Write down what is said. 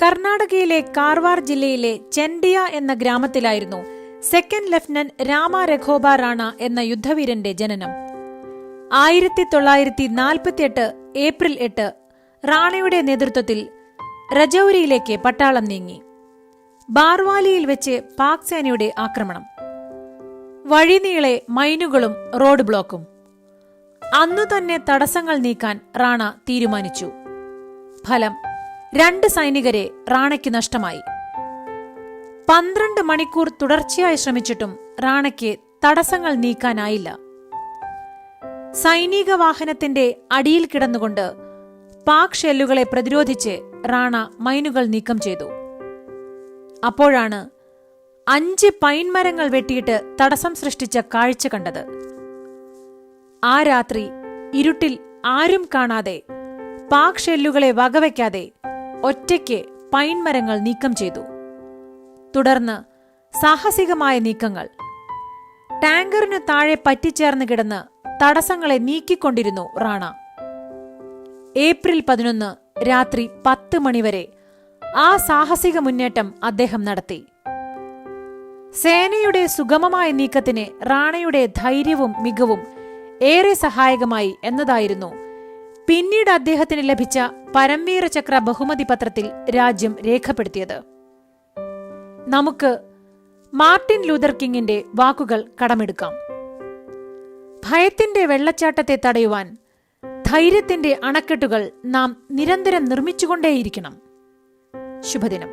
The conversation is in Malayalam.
കർണാടകയിലെ കാർവാർ ജില്ലയിലെ ചെൻഡിയ എന്ന ഗ്രാമത്തിലായിരുന്നു സെക്കൻഡ് ലഫ്റ്റനന്റ് രാമ രഘോബ റാണ എന്ന യുദ്ധവീരന്റെ ജനനം. 1948 ഏപ്രിൽ 8 റാണയുടെ നേതൃത്വത്തിൽ രജൌരിയിലേക്ക് പട്ടാളം നീങ്ങി. ബാർവാലിയിൽ വെച്ച് പാക് സേനയുടെ ആക്രമണം. വഴിനീളെ മൈനുകളും റോഡ് ബ്ലോക്കും. അന്നുതന്നെ തടസ്സങ്ങൾ നീക്കാൻ റാണ തീരുമാനിച്ചു. ഫലം 2 സൈനികരെ റാണയ്ക്ക് നഷ്ടമായി. 12 മണിക്കൂർ തുടർച്ചയായി ശ്രമിച്ചിട്ടും റാണയ്ക്ക് തടസ്സങ്ങൾ നീക്കാനായില്ല. സൈനിക വാഹനത്തിന്റെ അടിയിൽ കിടന്നുകൊണ്ട് പാക് ഷെല്ലുകളെ പ്രതിരോധിച്ച് റാണ മൈനുകൾ നീക്കം ചെയ്തു. അപ്പോഴാണ് 5 പൈൻ മരങ്ങൾ വെട്ടിയിട്ട് തടസ്സം സൃഷ്ടിച്ച കാഴ്ച കണ്ടത്. ആ രാത്രി ഇരുട്ടിൽ ആരും കാണാതെ പാക് ഷെല്ലുകളെ വകവയ്ക്കാതെ ഒറ്റയ്ക്ക് പൈൻ മരങ്ങൾ നീക്കം ചെയ്തു. തുടർന്ന് സാഹസികമായ നീക്കങ്ങൾ. ടാങ്കറിനു താഴെ പറ്റിച്ചേർന്ന് കിടന്ന് തടസ്സങ്ങളെ നീക്കിക്കൊണ്ടിരുന്നു റാണ. ഏപ്രിൽ 11 രാത്രി 10 മണിവരെ ആ സാഹസിക മുന്നേറ്റം അദ്ദേഹം നടത്തി. സേനയുടെ സുഗമമായ നീക്കത്തിന് റാണയുടെ ധൈര്യവും മികവും ഏറെ സഹായകമായി എന്നതായിരുന്നു പിന്നീട് അദ്ദേഹത്തിന് ലഭിച്ച പരംവീര ചക്ര ബഹുമതി പത്രത്തിൽ രാജ്യം രേഖപ്പെടുത്തിയത്. നമുക്ക് മാർട്ടിൻ ലൂതർ കിങ്ങിന്റെ വാക്കുകൾ കടമെടുക്കാം. ഭയത്തിന്റെ വെള്ളച്ചാട്ടത്തെ തടയുവാൻ ധൈര്യത്തിന്റെ അണക്കെട്ടുകൾ നാം നിരന്തരം നിർമ്മിച്ചുകൊണ്ടേയിരിക്കണം. ശുഭദിനം.